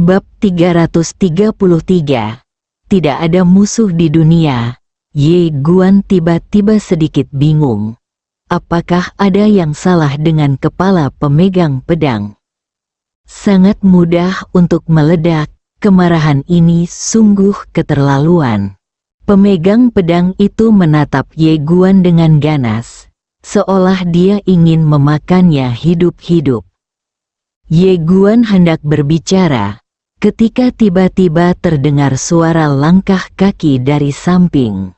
Bab 333. Tidak ada musuh di dunia. Ye Guan tiba-tiba sedikit bingung. Apakah ada yang salah dengan kepala pemegang pedang? Sangat mudah untuk meledak. Kemarahan ini sungguh keterlaluan. Pemegang pedang itu menatap Ye Guan dengan ganas, seolah dia ingin memakannya hidup-hidup. Ye Guan hendak berbicara, ketika tiba-tiba terdengar suara langkah kaki dari samping.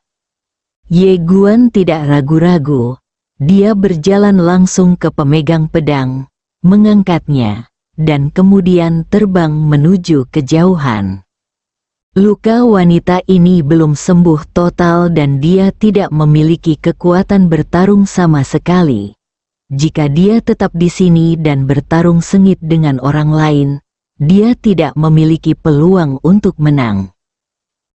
Ye Guan tidak ragu-ragu, dia berjalan langsung ke pemegang pedang, mengangkatnya, dan kemudian terbang menuju kejauhan. Luka wanita ini belum sembuh total dan dia tidak memiliki kekuatan bertarung sama sekali. Jika dia tetap di sini dan bertarung sengit dengan orang lain, dia tidak memiliki peluang untuk menang.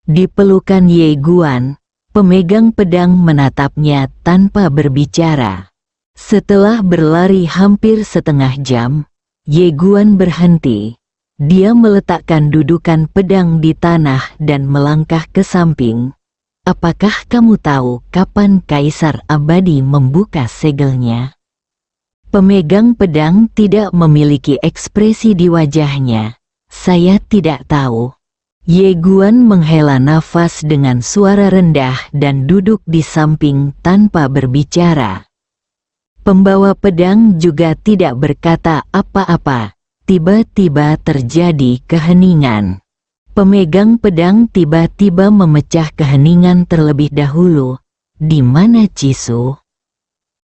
Di pelukan Ye Guan, pemegang pedang menatapnya tanpa berbicara. Setelah berlari hampir setengah jam, Ye Guan berhenti. Dia meletakkan dudukan pedang di tanah dan melangkah ke samping. Apakah kamu tahu kapan Kaisar Abadi membuka segelnya? Pemegang pedang tidak memiliki ekspresi di wajahnya. Saya tidak tahu. Ye Guan menghela nafas dengan suara rendah dan duduk di samping tanpa berbicara. Pembawa pedang juga tidak berkata apa-apa. Tiba-tiba terjadi keheningan. Pemegang pedang tiba-tiba memecah keheningan terlebih dahulu. Di mana Cisu?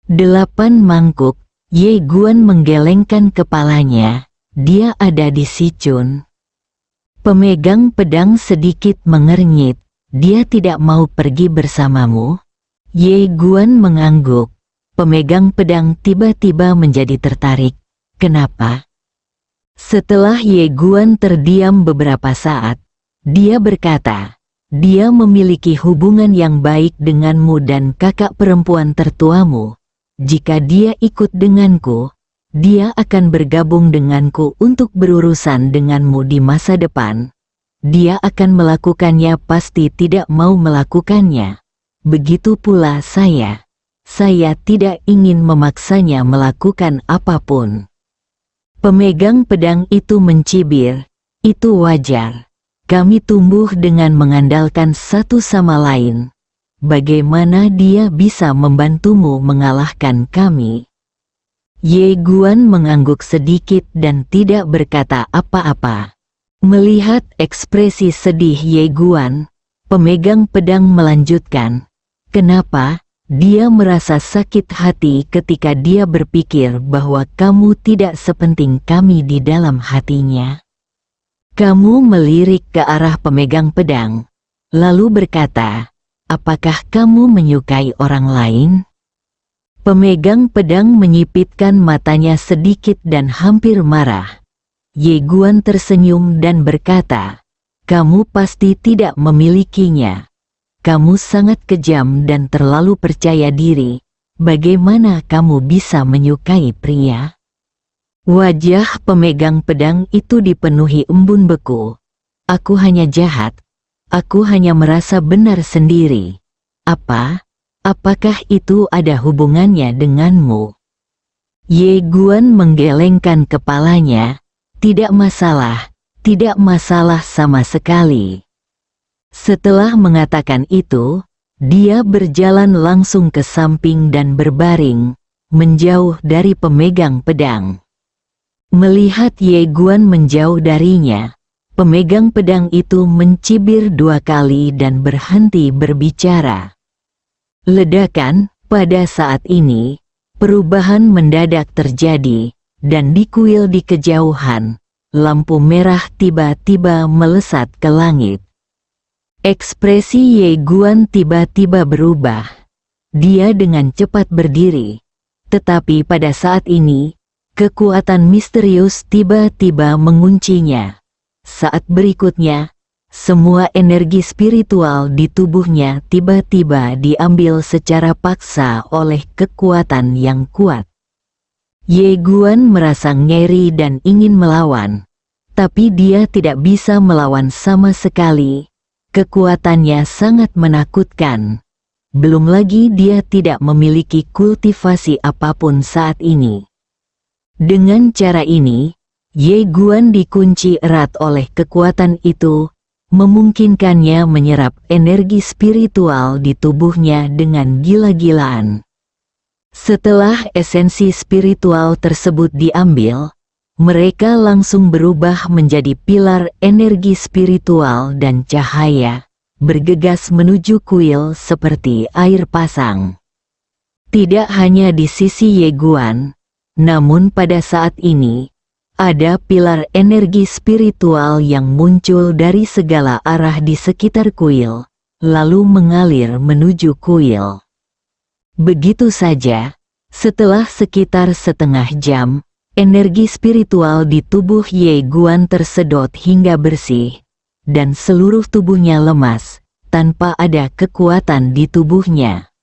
8 mangkuk. Ye Guan menggelengkan kepalanya. Dia ada di Sichun. Pemegang pedang sedikit mengernyit. Dia tidak mau pergi bersamamu? Ye Guan mengangguk. Pemegang pedang tiba-tiba menjadi tertarik. Kenapa? Setelah Ye Guan terdiam beberapa saat, dia berkata, dia memiliki hubungan yang baik denganmu dan kakak perempuan tertuamu. Jika dia ikut denganku, dia akan bergabung denganku untuk berurusan denganmu di masa depan. Dia akan melakukannya, pasti tidak mau melakukannya. Begitu pula saya. Saya tidak ingin memaksanya melakukan apapun. Pemegang pedang itu mencibir. Itu wajar. Kami tumbuh dengan mengandalkan satu sama lain. Bagaimana dia bisa membantumu mengalahkan kami? Ye Guan mengangguk sedikit dan tidak berkata apa-apa. Melihat ekspresi sedih Ye Guan, pemegang pedang melanjutkan. Kenapa? Dia merasa sakit hati ketika dia berpikir bahwa kamu tidak sepenting kami di dalam hatinya. Kamu melirik ke arah pemegang pedang, lalu berkata, apakah kamu menyukai orang lain? Pemegang pedang menyipitkan matanya sedikit dan hampir marah. Ye Guan tersenyum dan berkata, kamu pasti tidak memilikinya. Kamu sangat kejam dan terlalu percaya diri. Bagaimana kamu bisa menyukai pria? Wajah pemegang pedang itu dipenuhi embun beku. Aku hanya jahat. Aku hanya merasa benar sendiri. Apa? Apakah itu ada hubungannya denganmu? Ye Guan menggelengkan kepalanya. Tidak masalah. Tidak masalah sama sekali. Setelah mengatakan itu, dia berjalan langsung ke samping dan berbaring, menjauh dari pemegang pedang. Melihat Ye Guan menjauh darinya, pemegang pedang itu mencibir 2 kali dan berhenti berbicara. Ledakan, pada saat ini, perubahan mendadak terjadi, dan di kuil di kejauhan, lampu merah tiba-tiba melesat ke langit. Ekspresi Ye Guan tiba-tiba berubah. Dia dengan cepat berdiri. Tetapi pada saat ini, kekuatan misterius tiba-tiba menguncinya. Saat berikutnya, semua energi spiritual di tubuhnya tiba-tiba diambil secara paksa oleh kekuatan yang kuat. Ye Guan merasa ngeri dan ingin melawan. tapi dia tidak bisa melawan sama sekali. Kekuatannya sangat menakutkan. Belum lagi dia tidak memiliki kultivasi apapun saat ini. Dengan cara ini, Ye Guan dikunci erat oleh kekuatan itu, memungkinkannya menyerap energi spiritual di tubuhnya dengan gila-gilaan. Setelah esensi spiritual tersebut diambil, mereka langsung berubah menjadi pilar energi spiritual dan cahaya, bergegas menuju kuil seperti air pasang. Tidak hanya di sisi Ye Guan, namun pada saat ini, ada pilar energi spiritual yang muncul dari segala arah di sekitar kuil, lalu mengalir menuju kuil. Begitu saja, setelah sekitar setengah jam, energi spiritual di tubuh Ye Guan tersedot hingga bersih, dan seluruh tubuhnya lemas, tanpa ada kekuatan di tubuhnya.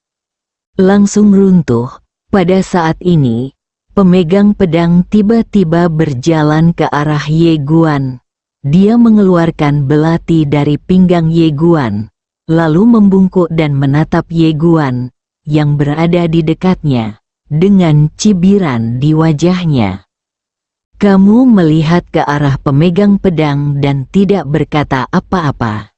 Langsung runtuh. Pada saat ini, pemegang pedang tiba-tiba berjalan ke arah Ye Guan. Dia mengeluarkan belati dari pinggang Ye Guan, lalu membungkuk dan menatap Ye Guan, yang berada di dekatnya, dengan cibiran di wajahnya. Kamu melihat ke arah pemegang pedang dan tidak berkata apa-apa.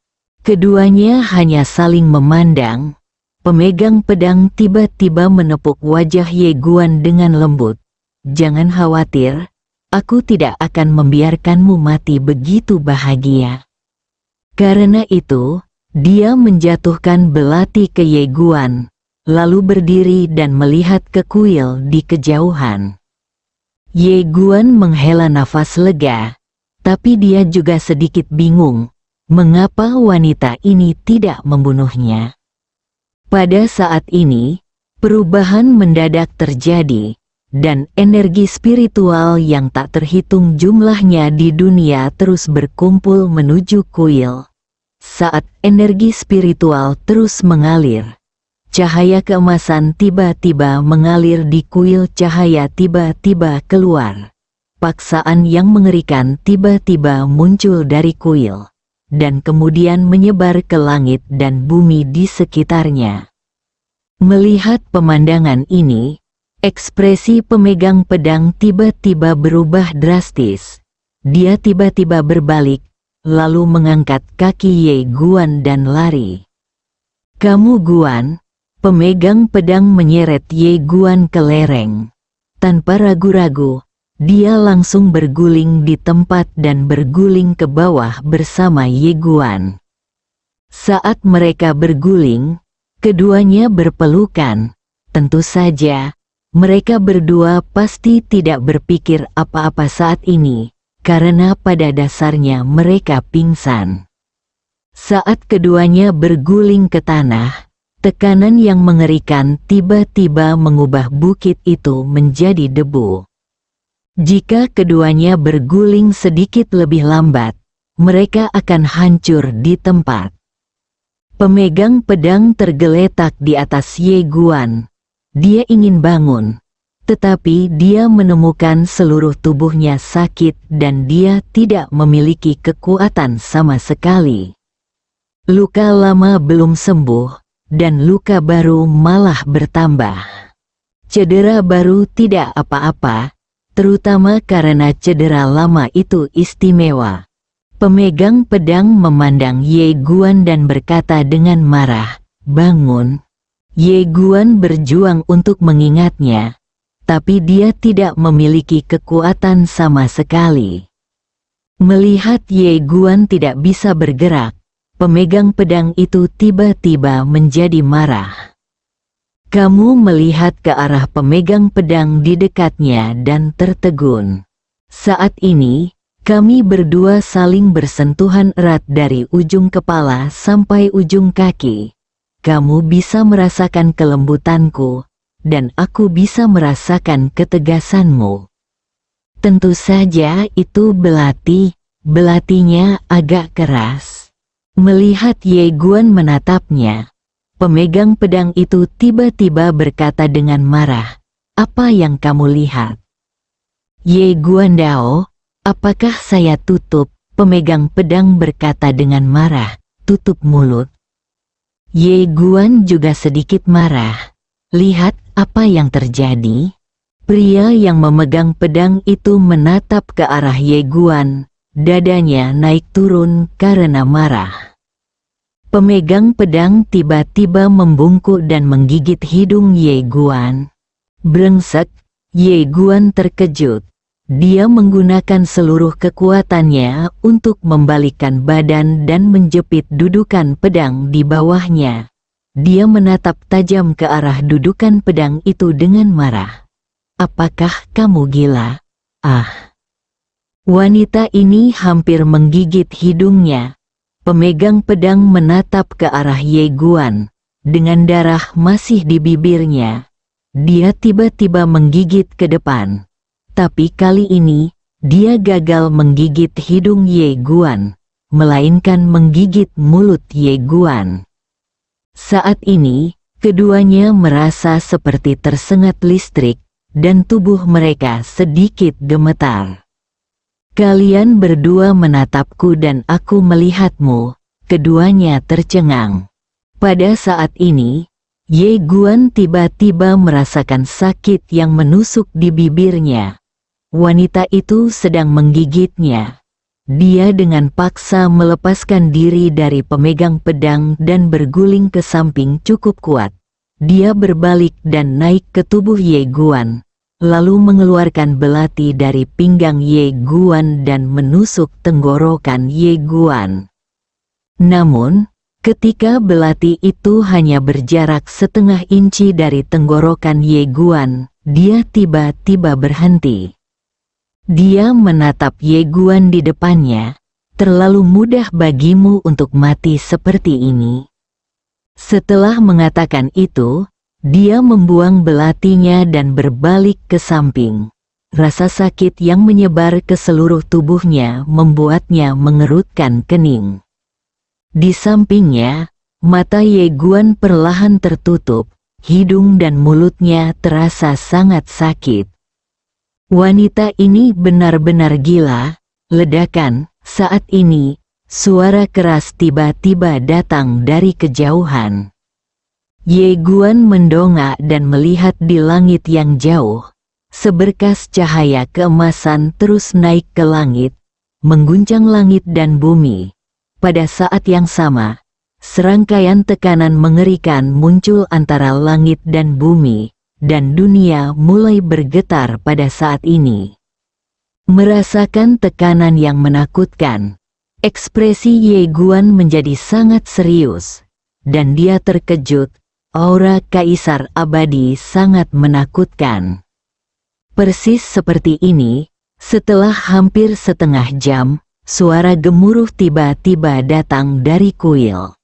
Keduanya hanya saling memandang. Pemegang pedang tiba-tiba menepuk wajah Ye Guan dengan lembut. Jangan khawatir, aku tidak akan membiarkanmu mati begitu bahagia. Karena itu, dia menjatuhkan belati ke Ye Guan, lalu berdiri dan melihat ke kuil di kejauhan. Ye Guan menghela nafas lega, tapi dia juga sedikit bingung, mengapa wanita ini tidak membunuhnya. Pada saat ini, perubahan mendadak terjadi, dan energi spiritual yang tak terhitung jumlahnya di dunia terus berkumpul menuju kuil. Saat energi spiritual terus mengalir, cahaya keemasan tiba-tiba mengalir di kuil, cahaya tiba-tiba keluar. Paksaan yang mengerikan tiba-tiba muncul dari kuil, dan kemudian menyebar ke langit dan bumi di sekitarnya. Melihat pemandangan ini, ekspresi pemegang pedang tiba-tiba berubah drastis. Dia tiba-tiba berbalik, lalu mengangkat kaki Ye Guan dan lari. Kamu Guan? Pemegang pedang menyeret Ye Guan ke lereng. Tanpa ragu-ragu, dia langsung berguling di tempat dan berguling ke bawah bersama Ye Guan. Saat mereka berguling, keduanya berpelukan. Tentu saja, mereka berdua pasti tidak berpikir apa-apa saat ini, karena pada dasarnya mereka pingsan. Saat keduanya berguling ke tanah, tekanan yang mengerikan tiba-tiba mengubah bukit itu menjadi debu. Jika keduanya berguling sedikit lebih lambat, mereka akan hancur di tempat. Pemegang pedang tergeletak di atas Ye Guan. Dia ingin bangun, tetapi dia menemukan seluruh tubuhnya sakit dan dia tidak memiliki kekuatan sama sekali. Luka lama belum sembuh, dan luka baru malah bertambah. Cedera baru tidak apa-apa, terutama karena cedera lama itu istimewa. Pemegang pedang memandang Ye Guan dan berkata dengan marah, "Bangun." Ye Guan berjuang untuk mengingatnya, tapi dia tidak memiliki kekuatan sama sekali. Melihat Ye Guan tidak bisa bergerak, pemegang pedang itu tiba-tiba menjadi marah. Kamu melihat ke arah pemegang pedang di dekatnya dan tertegun. Saat ini, kami berdua saling bersentuhan erat dari ujung kepala sampai ujung kaki. Kamu bisa merasakan kelembutanku, dan aku bisa merasakan ketegasanmu. Tentu saja itu belati, belatinya agak keras. Melihat Ye Guan menatapnya, pemegang pedang itu tiba-tiba berkata dengan marah, "Apa yang kamu lihat?" Ye Guan Dao, Apakah saya tutup? Pemegang pedang berkata dengan marah. Tutup mulut. Ye Guan juga sedikit marah. Lihat apa yang terjadi. Pria yang memegang pedang itu menatap ke arah Ye Guan. Dadanya naik turun karena marah. Pemegang pedang tiba-tiba membungkuk dan menggigit hidung Ye Guan. Brengsek, Ye Guan terkejut. Dia menggunakan seluruh kekuatannya untuk membalikkan badan dan menjepit dudukan pedang di bawahnya. Dia menatap tajam ke arah dudukan pedang itu dengan marah. Apakah kamu gila? Ah! Wanita ini hampir menggigit hidungnya. Pemegang pedang menatap ke arah Ye Guan. Dengan darah masih di bibirnya, dia tiba-tiba menggigit ke depan. Tapi kali ini, dia gagal menggigit hidung Ye Guan, melainkan menggigit mulut Ye Guan. Saat ini, keduanya merasa seperti tersengat listrik, dan tubuh mereka sedikit gemetar. Kalian berdua menatapku dan aku melihatmu, keduanya tercengang. Pada saat ini, Ye Guan tiba-tiba merasakan sakit yang menusuk di bibirnya. Wanita itu sedang menggigitnya. Dia dengan paksa melepaskan diri dari pemegang pedang dan berguling ke samping cukup kuat. Dia berbalik dan naik ke tubuh Ye Guan, lalu mengeluarkan belati dari pinggang Ye Guan dan menusuk tenggorokan Ye Guan. Namun, ketika belati itu hanya berjarak setengah inci dari tenggorokan Ye Guan, dia tiba-tiba berhenti. Dia menatap Ye Guan di depannya. Terlalu mudah bagimu untuk mati seperti ini. Setelah mengatakan itu, dia membuang belatinya dan berbalik ke samping. Rasa sakit yang menyebar ke seluruh tubuhnya membuatnya mengerutkan kening. Di sampingnya, mata Ye Guan perlahan tertutup, hidung dan mulutnya terasa sangat sakit. Wanita ini benar-benar gila. Ledakan. Saat ini, suara keras tiba-tiba datang dari kejauhan. Ye Guan mendongak dan melihat di langit yang jauh. Seberkas cahaya keemasan terus naik ke langit, mengguncang langit dan bumi. Pada saat yang sama, serangkaian tekanan mengerikan muncul antara langit dan bumi. Dan dunia mulai bergetar pada saat ini. Merasakan tekanan yang menakutkan, ekspresi Ye Guan menjadi sangat serius, dan dia terkejut. Aura Kaisar Abadi sangat menakutkan. Persis seperti ini, setelah hampir setengah jam, suara gemuruh tiba-tiba datang dari kuil.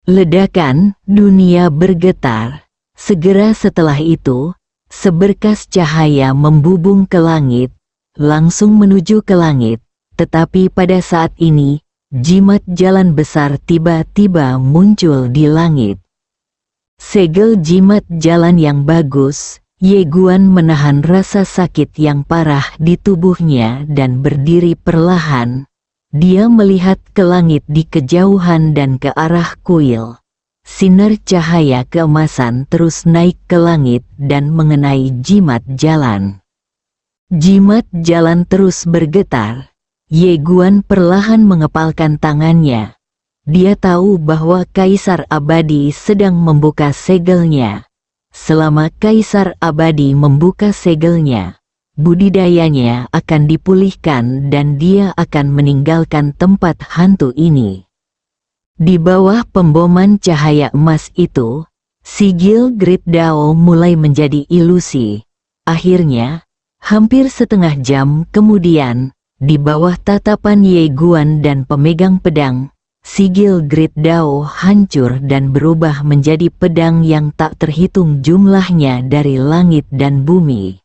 Ledakan, dunia bergetar. Segera setelah itu, seberkas cahaya membubung ke langit, langsung menuju ke langit, tetapi pada saat ini, jimat jalan besar tiba-tiba muncul di langit. Segel jimat jalan yang bagus, Ye Guan menahan rasa sakit yang parah di tubuhnya dan berdiri perlahan. Dia melihat ke langit di kejauhan dan ke arah kuil. Sinar cahaya keemasan terus naik ke langit dan mengenai jimat jalan. Jimat jalan terus bergetar. Ye Guan perlahan mengepalkan tangannya. Dia tahu bahwa Kaisar Abadi sedang membuka segelnya. Selama Kaisar Abadi membuka segelnya, budidayanya akan dipulihkan dan dia akan meninggalkan tempat hantu ini. Di bawah pemboman cahaya emas itu, sigil Great Dao mulai menjadi ilusi. Akhirnya, hampir setengah jam kemudian, di bawah tatapan Ye Guan dan pemegang pedang, sigil Great Dao hancur dan berubah menjadi pedang yang tak terhitung jumlahnya dari langit dan bumi.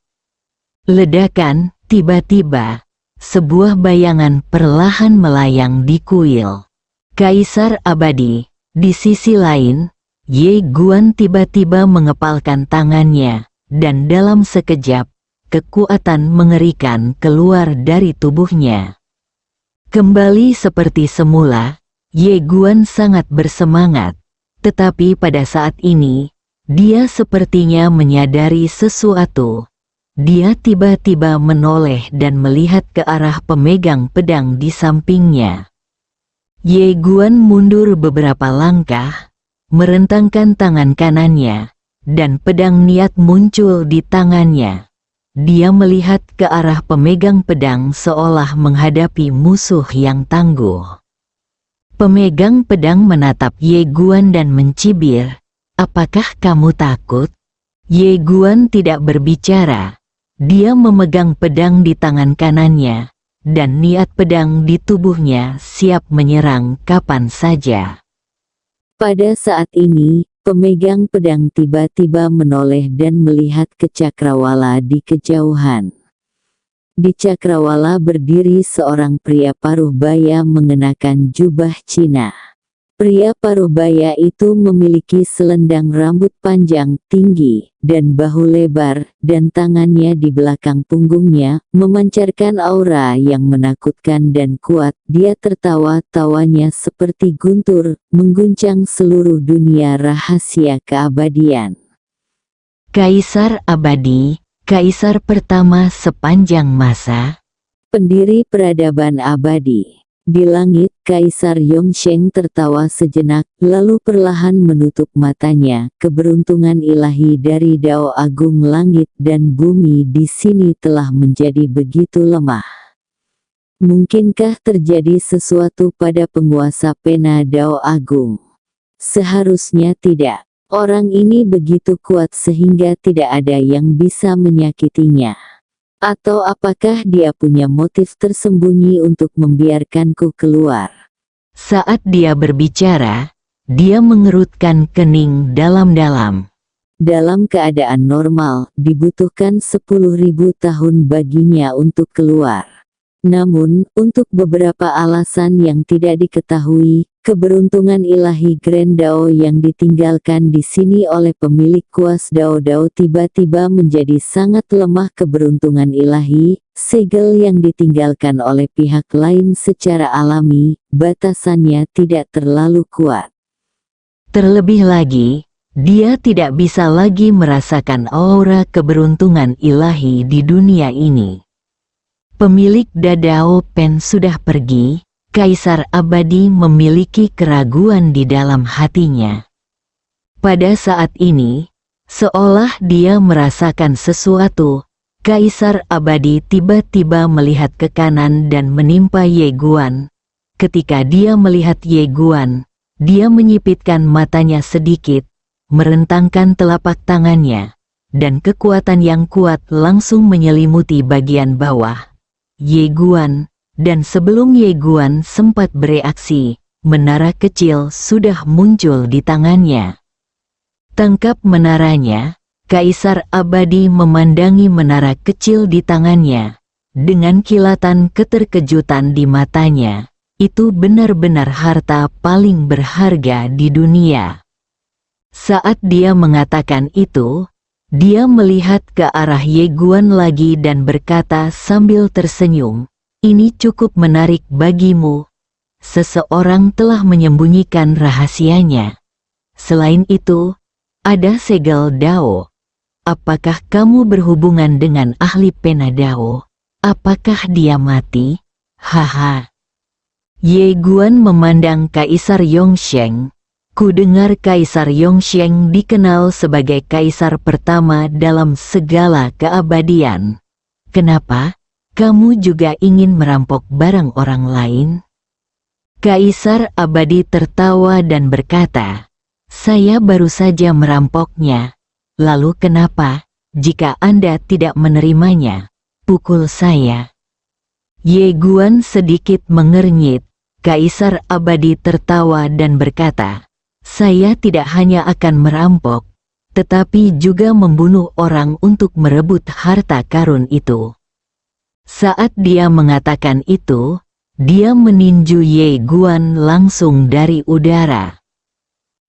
Ledakan, tiba-tiba, sebuah bayangan perlahan melayang di kuil. Kaisar Abadi. Di sisi lain, Ye Guan tiba-tiba mengepalkan tangannya, dan dalam sekejap, kekuatan mengerikan keluar dari tubuhnya. Kembali seperti semula, Ye Guan sangat bersemangat, tetapi pada saat ini, dia sepertinya menyadari sesuatu. Dia tiba-tiba menoleh dan melihat ke arah pemegang pedang di sampingnya. Ye Guan mundur beberapa langkah, merentangkan tangan kanannya, dan pedang niat muncul di tangannya. Dia melihat ke arah pemegang pedang seolah menghadapi musuh yang tangguh. Pemegang pedang menatap Ye Guan dan mencibir, "Apakah kamu takut?" Ye Guan tidak berbicara. Dia memegang pedang di tangan kanannya, dan niat pedang di tubuhnya siap menyerang kapan saja. Pada saat ini, pemegang pedang tiba-tiba menoleh dan melihat ke cakrawala di kejauhan. Di cakrawala berdiri seorang pria paruh baya mengenakan jubah Cina. Pria paruh baya itu memiliki selendang rambut panjang, tinggi, dan bahu lebar, dan tangannya di belakang punggungnya, memancarkan aura yang menakutkan dan kuat. Dia tertawa, tawanya seperti guntur, mengguncang seluruh dunia rahasia keabadian. Kaisar abadi, kaisar pertama sepanjang masa, pendiri peradaban abadi. Di langit, Kaisar Yongsheng tertawa sejenak, lalu perlahan menutup matanya. Keberuntungan ilahi dari Dao Agung langit dan bumi di sini telah menjadi begitu lemah. Mungkinkah terjadi sesuatu pada penguasa pena Dao Agung? Seharusnya tidak. Orang ini begitu kuat sehingga tidak ada yang bisa menyakitinya. Atau apakah dia punya motif tersembunyi untuk membiarkanku keluar? Saat dia berbicara, dia mengerutkan kening dalam-dalam. Dalam keadaan normal, dibutuhkan 10.000 tahun baginya untuk keluar. Namun, untuk beberapa alasan yang tidak diketahui, keberuntungan ilahi Grand Dao yang ditinggalkan di sini oleh pemilik kuas Dao-Dao tiba-tiba menjadi sangat lemah. Keberuntungan ilahi, segel yang ditinggalkan oleh pihak lain secara alami, batasannya tidak terlalu kuat. Terlebih lagi, dia tidak bisa lagi merasakan aura keberuntungan ilahi di dunia ini. Pemilik Dadao Pen sudah pergi. Kaisar abadi memiliki keraguan di dalam hatinya. Pada saat ini, seolah dia merasakan sesuatu, Kaisar abadi tiba-tiba melihat ke kanan dan menimpa Ye Guan. Ketika dia melihat Ye Guan, dia menyipitkan matanya sedikit, merentangkan telapak tangannya, dan kekuatan yang kuat langsung menyelimuti bagian bawah Ye Guan. Dan sebelum Ye Guan sempat bereaksi, menara kecil sudah muncul di tangannya. Tangkap menaranya, Kaisar abadi memandangi menara kecil di tangannya. Dengan kilatan keterkejutan di matanya, itu benar-benar harta paling berharga di dunia. Saat dia mengatakan itu, dia melihat ke arah Ye Guan lagi dan berkata sambil tersenyum, "Ini cukup menarik bagimu. Seseorang telah menyembunyikan rahasianya. Selain itu, ada segel Dao. Apakah kamu berhubungan dengan ahli pena Dao? Apakah dia mati?" Haha. Ye Guan memandang Kaisar Yongsheng. Ku dengar Kaisar Yongsheng dikenal sebagai kaisar pertama dalam segala keabadian. Kenapa? Kamu juga ingin merampok barang orang lain? Kaisar abadi tertawa dan berkata, "Saya baru saja merampoknya. Lalu kenapa, jika Anda tidak menerimanya, pukul saya?" Ye Guan sedikit mengernyit. Kaisar abadi tertawa dan berkata, "Saya tidak hanya akan merampok, tetapi juga membunuh orang untuk merebut harta karun itu." Saat dia mengatakan itu, dia meninju Ye Guan langsung dari udara.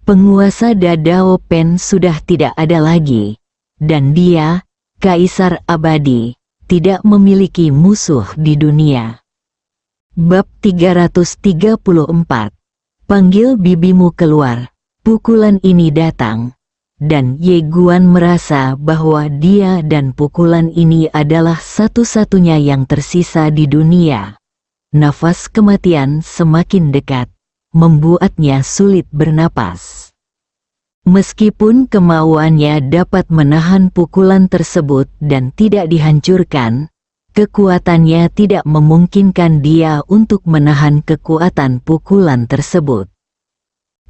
Penguasa Dadao Pen sudah tidak ada lagi, dan dia, Kaisar Abadi tidak memiliki musuh di dunia. Bab 334. Panggil bibimu keluar. Pukulan ini datang, dan Ye Guan merasa bahwa dia dan pukulan ini adalah satu-satunya yang tersisa di dunia. Nafas kematian semakin dekat, membuatnya sulit bernapas. Meskipun kemauannya dapat menahan pukulan tersebut dan tidak dihancurkan, kekuatannya tidak memungkinkan dia untuk menahan kekuatan pukulan tersebut.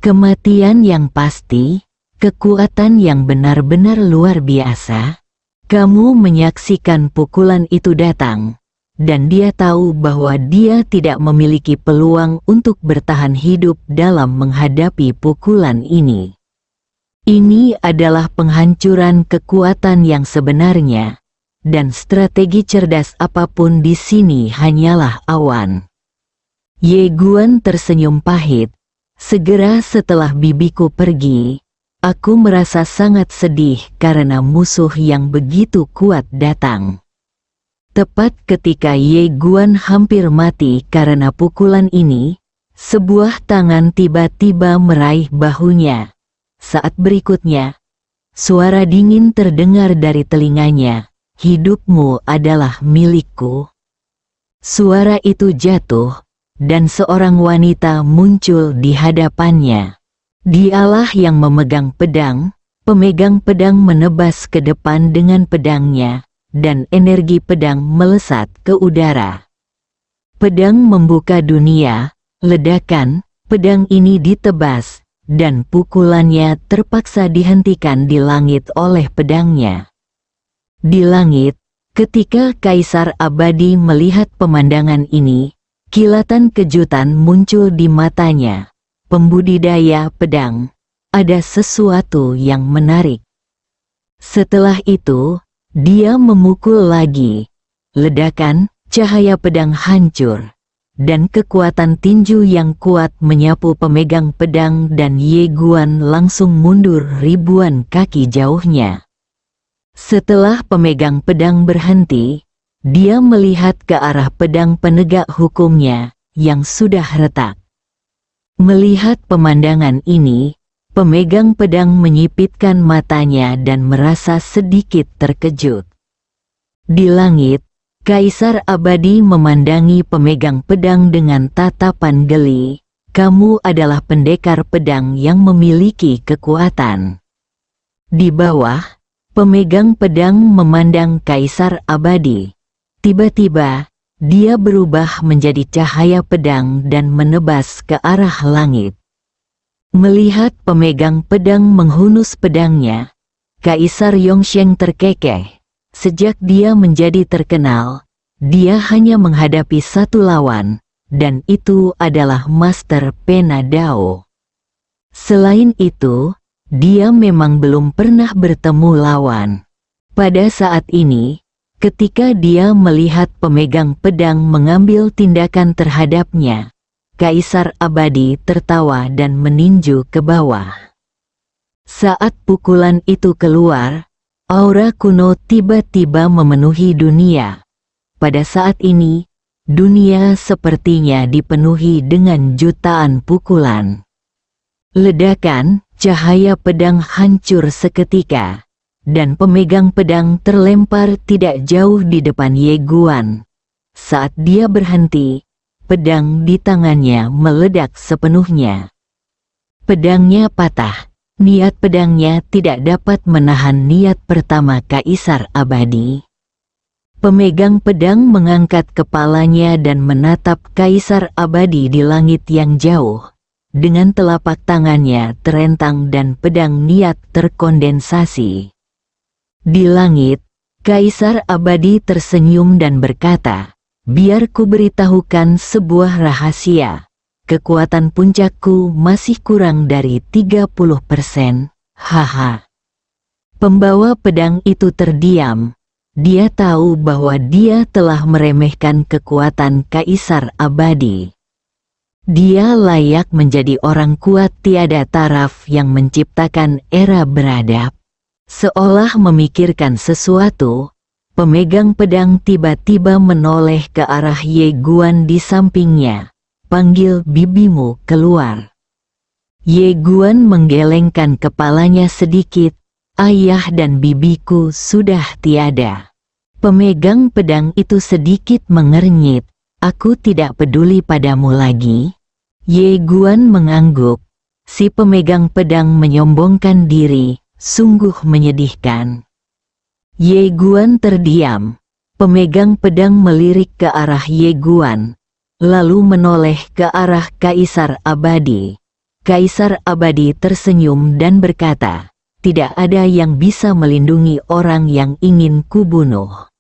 Kematian yang pasti, kekuatan yang benar-benar luar biasa. Kamu menyaksikan pukulan itu datang, dan dia tahu bahwa dia tidak memiliki peluang untuk bertahan hidup dalam menghadapi pukulan ini. Ini adalah penghancuran kekuatan yang sebenarnya, dan strategi cerdas apapun di sini hanyalah awan. Ye Guan tersenyum pahit. Segera setelah bibiku pergi, aku merasa sangat sedih karena musuh yang begitu kuat datang. Tepat ketika Ye Guan hampir mati karena pukulan ini, sebuah tangan tiba-tiba meraih bahunya. Saat berikutnya, suara dingin terdengar dari telinganya, "Hidupmu adalah milikku." Suara itu jatuh, dan seorang wanita muncul di hadapannya. Dialah yang memegang pedang. Pemegang pedang menebas ke depan dengan pedangnya, dan energi pedang melesat ke udara. Pedang membuka dunia, ledakan, pedang ini ditebas, dan pukulannya terpaksa dihentikan di langit oleh pedangnya. Di langit, ketika Kaisar Abadi melihat pemandangan ini, kilatan kejutan muncul di matanya. Pembudidaya pedang, ada sesuatu yang menarik. Setelah itu, dia memukul lagi. Ledakan, cahaya pedang hancur, dan kekuatan tinju yang kuat menyapu pemegang pedang dan Ye Guan langsung mundur ribuan kaki jauhnya. Setelah pemegang pedang berhenti, dia melihat ke arah pedang penegak hukumnya, yang sudah retak. Melihat pemandangan ini, pemegang pedang menyipitkan matanya dan merasa sedikit terkejut. Di langit, Kaisar Abadi memandangi pemegang pedang dengan tatapan geli. "Kamu adalah pendekar pedang yang memiliki kekuatan." Di bawah, pemegang pedang memandang Kaisar Abadi. Tiba-tiba, dia berubah menjadi cahaya pedang dan menebas ke arah langit. Melihat pemegang pedang menghunus pedangnya, Kaisar Yongsheng terkekeh. Sejak dia menjadi terkenal, dia hanya menghadapi satu lawan, dan itu adalah Master Pena Dao. Selain itu, dia memang belum pernah bertemu lawan. Pada saat ini, ketika dia melihat pemegang pedang mengambil tindakan terhadapnya, Kaisar Abadi tertawa dan meninju ke bawah. Saat pukulan itu keluar, aura kuno tiba-tiba memenuhi dunia. Pada saat ini, dunia sepertinya dipenuhi dengan jutaan pukulan. Ledakan, cahaya pedang hancur seketika, dan pemegang pedang terlempar tidak jauh di depan Ye Guan. Saat dia berhenti, pedang di tangannya meledak sepenuhnya. Pedangnya patah. Niat pedangnya tidak dapat menahan niat pertama Kaisar Abadi. Pemegang pedang mengangkat kepalanya dan menatap Kaisar Abadi di langit yang jauh. Dengan telapak tangannya terentang dan pedang niat terkondensasi. Di langit, Kaisar Abadi tersenyum dan berkata, "Biar ku beritahukan sebuah rahasia. Kekuatan puncakku masih kurang dari 30%. Haha." Pembawa pedang itu terdiam. Dia tahu bahwa dia telah meremehkan kekuatan Kaisar Abadi. Dia layak menjadi orang kuat tiada taraf yang menciptakan era beradab. Seolah memikirkan sesuatu, pemegang pedang tiba-tiba menoleh ke arah Ye Guan di sampingnya. Panggil bibimu keluar. Ye Guan menggelengkan kepalanya sedikit. Ayah dan bibiku sudah tiada. Pemegang pedang itu sedikit mengernyit. Aku tidak peduli padamu lagi. Ye Guan mengangguk. Si pemegang pedang menyombongkan diri, sungguh menyedihkan. Ye Guan terdiam. Pemegang pedang melirik ke arah Ye Guan, lalu menoleh ke arah Kaisar Abadi. Kaisar Abadi tersenyum dan berkata, "Tidak ada yang bisa melindungi orang yang ingin kubunuh."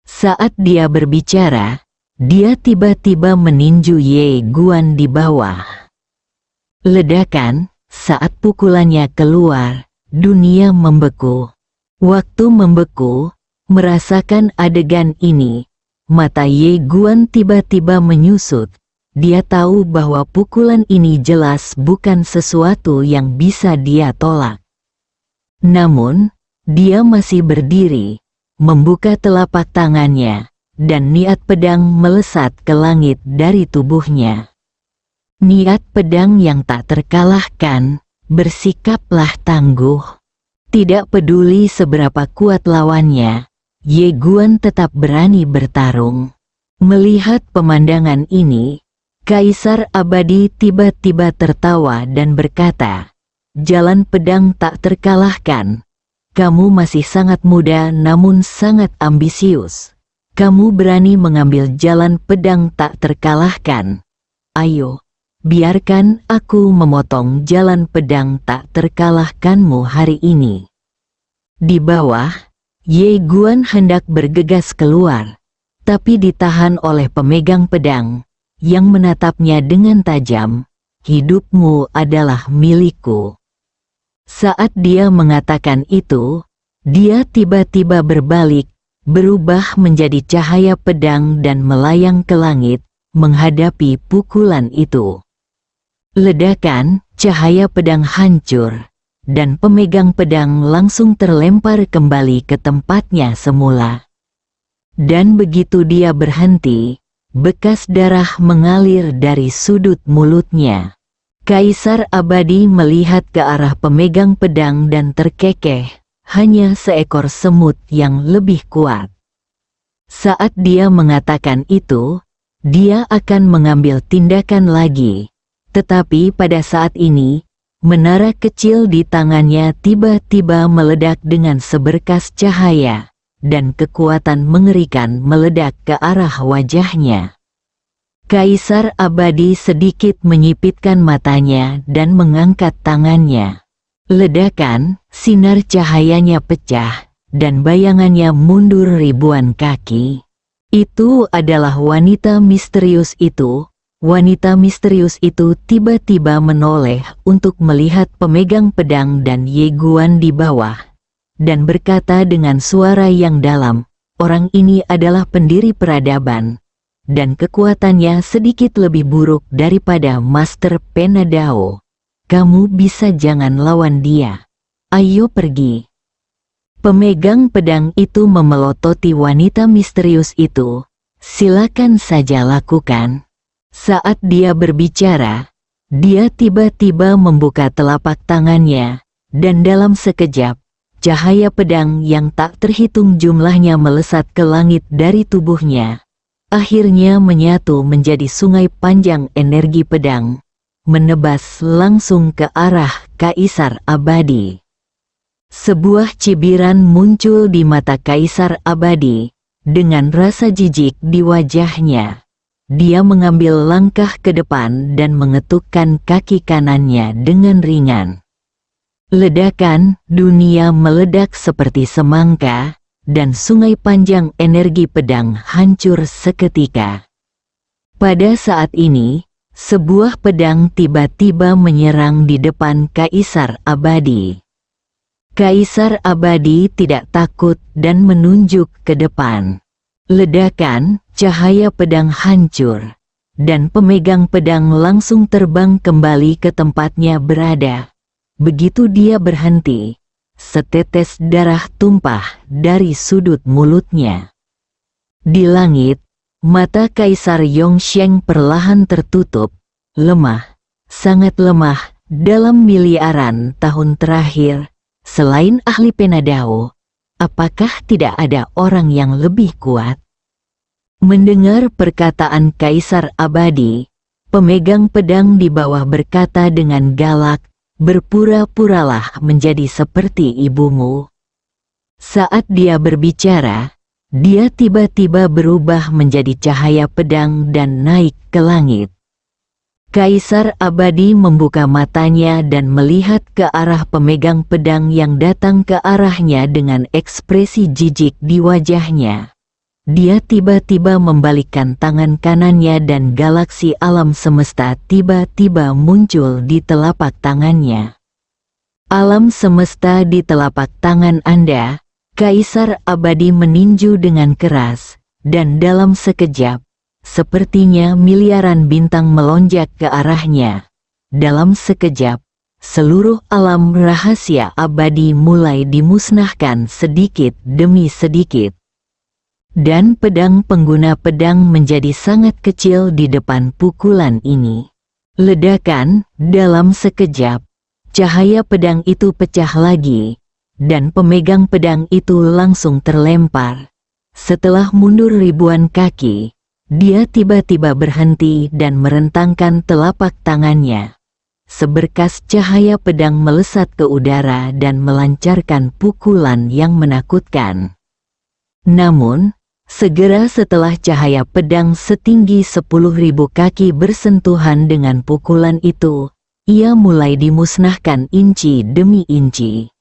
Saat dia berbicara, dia tiba-tiba meninju Ye Guan di bawah. Ledakan, saat pukulannya keluar, dunia membeku. Waktu membeku, merasakan adegan ini, mata Ye Guan tiba-tiba menyusut. Dia tahu bahwa pukulan ini jelas bukan sesuatu yang bisa dia tolak. Namun, dia masih berdiri, membuka telapak tangannya, dan niat pedang melesat ke langit dari tubuhnya. Niat pedang yang tak terkalahkan, bersikaplah tangguh. Tidak peduli seberapa kuat lawannya, Ye Guan tetap berani bertarung. Melihat pemandangan ini, Kaisar Abadi tiba-tiba tertawa dan berkata, "Jalan pedang tak terkalahkan. Kamu masih sangat muda namun sangat ambisius. Kamu berani mengambil jalan pedang tak terkalahkan. Ayo, biarkan aku memotong jalan pedang tak terkalahkanmu hari ini." Di bawah, Ye Guan hendak bergegas keluar, tapi ditahan oleh pemegang pedang, yang menatapnya dengan tajam. "Hidupmu adalah milikku." Saat dia mengatakan itu, dia tiba-tiba berbalik, berubah menjadi cahaya pedang dan melayang ke langit, menghadapi pukulan itu. Ledakan, cahaya pedang hancur, dan pemegang pedang langsung terlempar kembali ke tempatnya semula. Dan begitu dia berhenti, bekas darah mengalir dari sudut mulutnya. Kaisar Abadi melihat ke arah pemegang pedang dan terkekeh, hanya seekor semut yang lebih kuat. Saat dia mengatakan itu, dia akan mengambil tindakan lagi. Tetapi pada saat ini, menara kecil di tangannya tiba-tiba meledak dengan seberkas cahaya, dan kekuatan mengerikan meledak ke arah wajahnya. Kaisar Abadi sedikit menyipitkan matanya dan mengangkat tangannya. Ledakan, sinar cahayanya pecah, dan bayangannya mundur ribuan kaki. Itu adalah wanita misterius itu. Wanita misterius itu tiba-tiba menoleh untuk melihat pemegang pedang dan Ye Guan di bawah, dan berkata dengan suara yang dalam, "Orang ini adalah pendiri peradaban, dan kekuatannya sedikit lebih buruk daripada Master Penadao. Kamu bisa jangan lawan dia. Ayo pergi." Pemegang pedang itu memelototi wanita misterius itu. "Silakan saja lakukan." Saat dia berbicara, dia tiba-tiba membuka telapak tangannya, dan dalam sekejap, cahaya pedang yang tak terhitung jumlahnya melesat ke langit dari tubuhnya. Akhirnya menyatu menjadi sungai panjang energi pedang, menebas langsung ke arah Kaisar Abadi. Sebuah cibiran muncul di mata Kaisar Abadi, dengan rasa jijik di wajahnya. Dia mengambil langkah ke depan dan mengetukkan kaki kanannya dengan ringan. Ledakan, dunia meledak seperti semangka, dan sungai panjang energi pedang hancur seketika. Pada saat ini, sebuah pedang tiba-tiba menyerang di depan Kaisar Abadi. Kaisar Abadi tidak takut dan menunjuk ke depan. Ledakan, cahaya pedang hancur, dan pemegang pedang langsung terbang kembali ke tempatnya berada. Begitu dia berhenti, setetes darah tumpah dari sudut mulutnya. Di langit, mata Kaisar Yongsheng perlahan tertutup, lemah, sangat lemah, dalam miliaran tahun terakhir. Selain ahli Penadao, apakah tidak ada orang yang lebih kuat? Mendengar perkataan Kaisar Abadi, pemegang pedang di bawah berkata dengan galak, "Berpura-puralah menjadi seperti ibumu." Saat dia berbicara, dia tiba-tiba berubah menjadi cahaya pedang dan naik ke langit. Kaisar Abadi membuka matanya dan melihat ke arah pemegang pedang yang datang ke arahnya dengan ekspresi jijik di wajahnya. Dia tiba-tiba membalikkan tangan kanannya dan galaksi alam semesta tiba-tiba muncul di telapak tangannya. Alam semesta di telapak tangan Anda, Kaisar Abadi meninju dengan keras, dan dalam sekejap, sepertinya miliaran bintang melonjak ke arahnya. Dalam sekejap, seluruh alam rahasia abadi mulai dimusnahkan sedikit demi sedikit. Dan pedang pengguna pedang menjadi sangat kecil di depan pukulan ini. Ledakan, dalam sekejap, cahaya pedang itu pecah lagi, dan pemegang pedang itu langsung terlempar. Setelah mundur ribuan kaki, dia tiba-tiba berhenti dan merentangkan telapak tangannya. Seberkas cahaya pedang melesat ke udara dan melancarkan pukulan yang menakutkan. Namun, segera setelah cahaya pedang setinggi 10.000 kaki bersentuhan dengan pukulan itu, ia mulai dimusnahkan inci demi inci.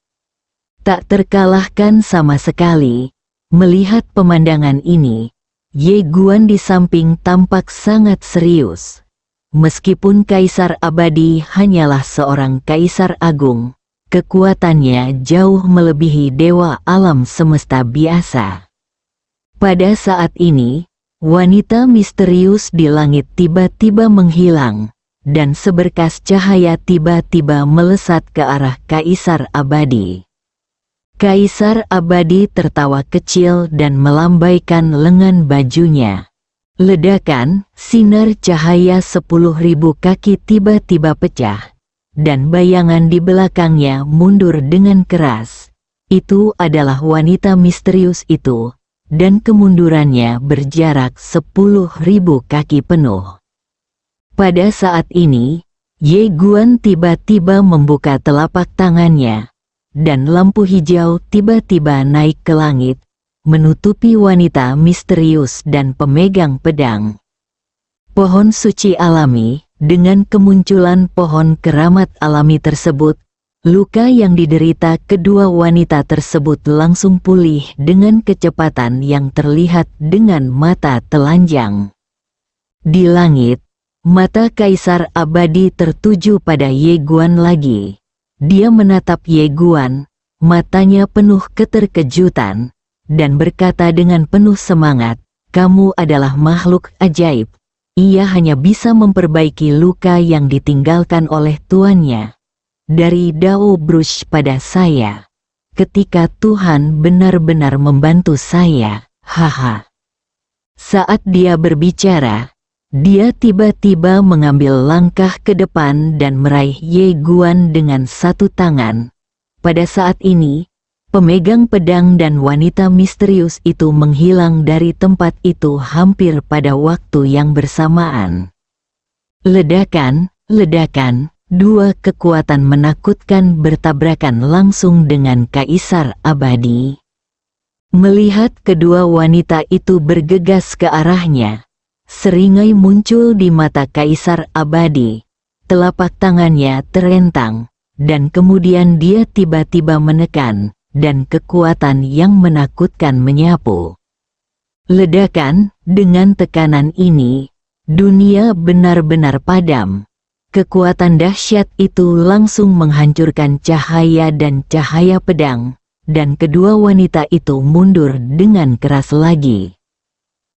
Tak terkalahkan sama sekali. Melihat pemandangan ini, Ye Guan di samping tampak sangat serius. Meskipun Kaisar Abadi hanyalah seorang kaisar agung, kekuatannya jauh melebihi dewa alam semesta biasa. Pada saat ini, wanita misterius di langit tiba-tiba menghilang, dan seberkas cahaya tiba-tiba melesat ke arah Kaisar Abadi. Kaisar Abadi tertawa kecil dan melambaikan lengan bajunya. Ledakan, sinar cahaya 10.000 kaki tiba-tiba pecah, dan bayangan di belakangnya mundur dengan keras. Itu adalah wanita misterius itu, dan kemundurannya berjarak 10.000 kaki penuh. Pada saat ini, Ye Guan tiba-tiba membuka telapak tangannya, dan lampu hijau tiba-tiba naik ke langit, menutupi wanita misterius dan pemegang pedang. Pohon suci alami, dengan kemunculan pohon keramat alami tersebut, luka yang diderita kedua wanita tersebut langsung pulih dengan kecepatan yang terlihat dengan mata telanjang. Di langit, mata Kaisar Abadi tertuju pada Ye Guan lagi. Dia menatap Ye Guan, matanya penuh keterkejutan, dan berkata dengan penuh semangat, "Kamu adalah makhluk ajaib. Ia hanya bisa memperbaiki luka yang ditinggalkan oleh tuannya. Dari Dao Brush pada saya. Ketika Tuhan benar-benar membantu saya, haha." Saat dia berbicara, dia tiba-tiba mengambil langkah ke depan dan meraih Ye Guan dengan satu tangan. Pada saat ini, pemegang pedang dan wanita misterius itu menghilang dari tempat itu hampir pada waktu yang bersamaan. Ledakan, ledakan, dua kekuatan menakutkan bertabrakan langsung dengan Kaisar Abadi. Melihat kedua wanita itu bergegas ke arahnya, seringai muncul di mata Kaisar Abadi. Telapak tangannya terentang, dan kemudian dia tiba-tiba menekan, dan kekuatan yang menakutkan menyapu. Ledakan, dengan tekanan ini, dunia benar-benar padam. Kekuatan dahsyat itu langsung menghancurkan cahaya dan cahaya pedang, dan kedua wanita itu mundur dengan keras lagi.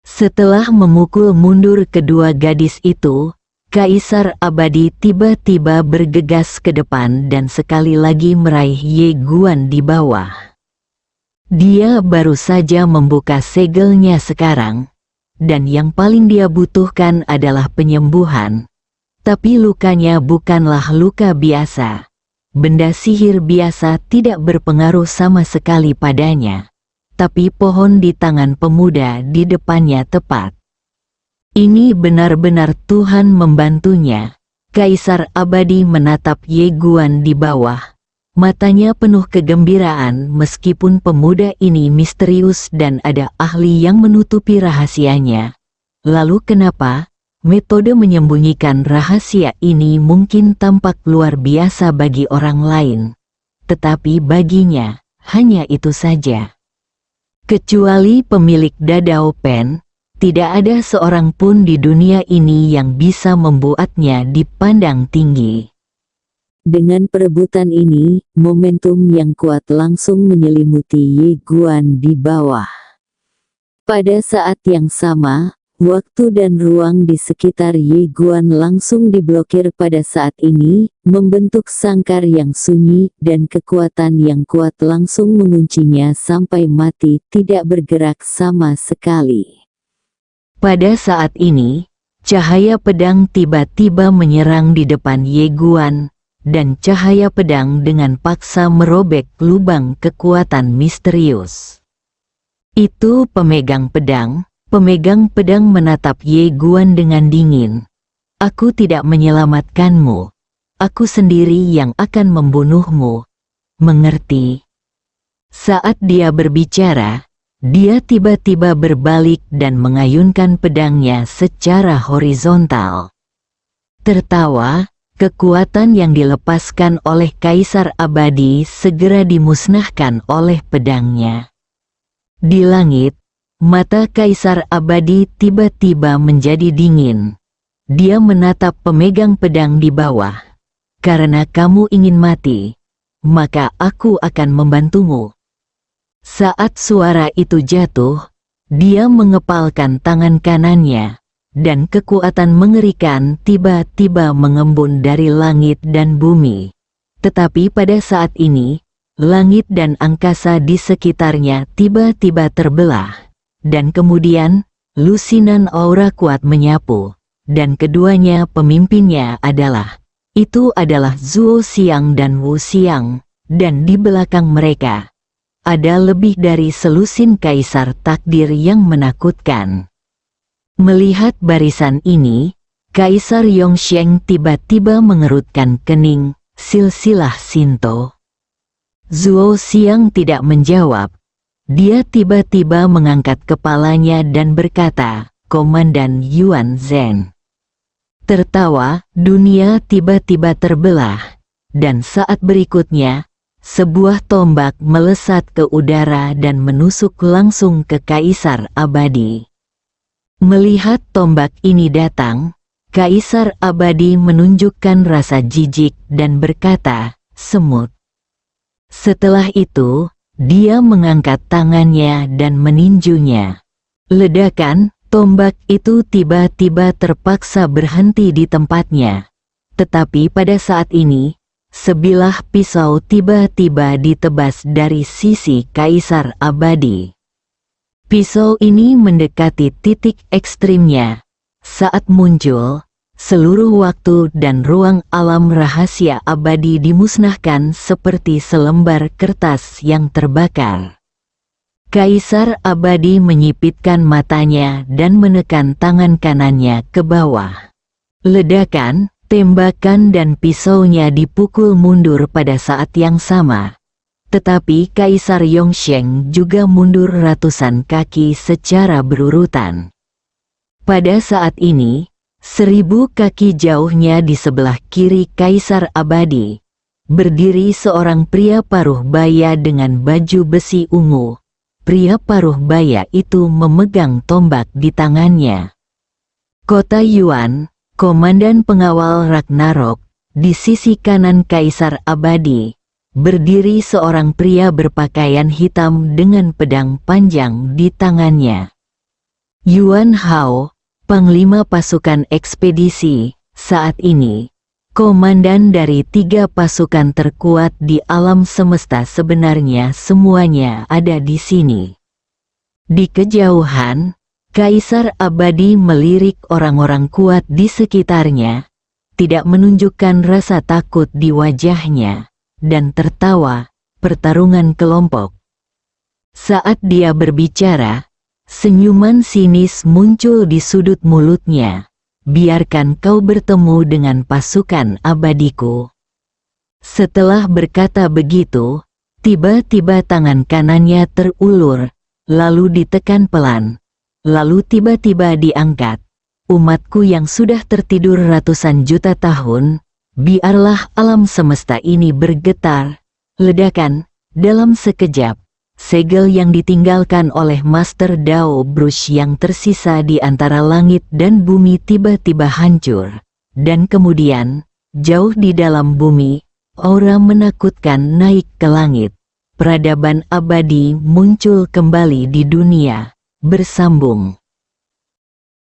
Setelah memukul mundur kedua gadis itu, Kaisar Abadi tiba-tiba bergegas ke depan dan sekali lagi meraih Ye Guan di bawah. Dia baru saja membuka segelnya sekarang, dan yang paling dia butuhkan adalah penyembuhan. Tapi lukanya bukanlah luka biasa. Benda sihir biasa tidak berpengaruh sama sekali padanya. Tapi pohon di tangan pemuda di depannya tepat. Ini benar-benar Tuhan membantunya. Kaisar Abadi menatap Ye Guan di bawah. Matanya penuh kegembiraan meskipun pemuda ini misterius dan ada ahli yang menutupi rahasianya. Lalu kenapa? Metode menyembunyikan rahasia ini mungkin tampak luar biasa bagi orang lain. Tetapi baginya, hanya itu saja. Kecuali pemilik Dadao Pen, tidak ada seorang pun di dunia ini yang bisa membuatnya dipandang tinggi. Dengan perebutan ini, momentum yang kuat langsung menyelimuti Ye Guan di bawah. Pada saat yang sama, waktu dan ruang di sekitar Ye Guan langsung diblokir pada saat ini, membentuk sangkar yang sunyi dan kekuatan yang kuat langsung menguncinya sampai mati tidak bergerak sama sekali. Pada saat ini, cahaya pedang tiba-tiba menyerang di depan Ye Guan, dan cahaya pedang dengan paksa merobek lubang kekuatan misterius. Itu pemegang pedang menatap Ye Guan dengan dingin. Aku tidak menyelamatkanmu. Aku sendiri yang akan membunuhmu. Mengerti? Saat dia berbicara, dia tiba-tiba berbalik dan mengayunkan pedangnya secara horizontal. Tertawa, kekuatan yang dilepaskan oleh Kaisar Abadi segera dimusnahkan oleh pedangnya. Di langit, mata Kaisar Abadi tiba-tiba menjadi dingin. Dia menatap pemegang pedang di bawah. Karena kamu ingin mati, maka aku akan membantumu. Saat suara itu jatuh, dia mengepalkan tangan kanannya. Dan kekuatan mengerikan tiba-tiba mengembun dari langit dan bumi. Tetapi pada saat ini, langit dan angkasa di sekitarnya tiba-tiba terbelah. Dan kemudian, lusinan aura kuat menyapu. Dan keduanya pemimpinnya itu adalah Zuo Xiang dan Wu Xiang. Dan di belakang mereka, ada lebih dari selusin kaisar takdir yang menakutkan. Melihat barisan ini, Kaisar Yongsheng tiba-tiba mengerutkan kening, silsilah Shinto. Zuo Xiang tidak menjawab. Dia tiba-tiba mengangkat kepalanya dan berkata, Komandan Yuan Zhen. Tertawa, dunia tiba-tiba terbelah. Dan saat berikutnya, sebuah tombak melesat ke udara dan menusuk langsung ke Kaisar Abadi. Melihat tombak ini datang, Kaisar Abadi menunjukkan rasa jijik dan berkata, semut. Setelah itu, dia mengangkat tangannya dan meninjunya. Ledakan, tombak itu tiba-tiba terpaksa berhenti di tempatnya. Tetapi pada saat ini, sebilah pisau tiba-tiba ditebas dari sisi Kaisar Abadi. Pisau ini mendekati titik ekstrimnya. Saat muncul, seluruh waktu dan ruang alam rahasia abadi dimusnahkan seperti selembar kertas yang terbakar. Kaisar Abadi menyipitkan matanya dan menekan tangan kanannya ke bawah. Ledakan, tembakan dan pisaunya dipukul mundur pada saat yang sama. Tetapi Kaisar Yongsheng juga mundur ratusan kaki secara berurutan. Pada saat ini, 1000 kaki jauhnya di sebelah kiri Kaisar Abadi, berdiri seorang pria paruh baya dengan baju besi ungu. Pria paruh baya itu memegang tombak di tangannya. Kota Yuan, komandan pengawal Ragnarok, di sisi kanan Kaisar Abadi. Berdiri seorang pria berpakaian hitam dengan pedang panjang di tangannya. Yuan Hao, panglima pasukan ekspedisi, Saat ini, komandan dari 3 pasukan terkuat di alam semesta sebenarnya semuanya ada di sini. Di kejauhan, Kaisar Abadi melirik orang-orang kuat di sekitarnya, tidak menunjukkan rasa takut di wajahnya, dan tertawa. Pertarungan kelompok. Saat dia berbicara, senyuman sinis muncul di sudut mulutnya. Biarkan kau bertemu dengan pasukan abadiku. Setelah berkata begitu, tiba-tiba tangan kanannya terulur, lalu ditekan pelan, lalu tiba-tiba diangkat. Umatku yang sudah tertidur ratusan juta tahun, biarlah alam semesta ini bergetar. Ledakan, dalam sekejap, segel yang ditinggalkan oleh Master Dao Brush yang tersisa di antara langit dan bumi tiba-tiba hancur. Dan kemudian, jauh di dalam bumi, aura menakutkan naik ke langit. Peradaban abadi muncul kembali di dunia, bersambung.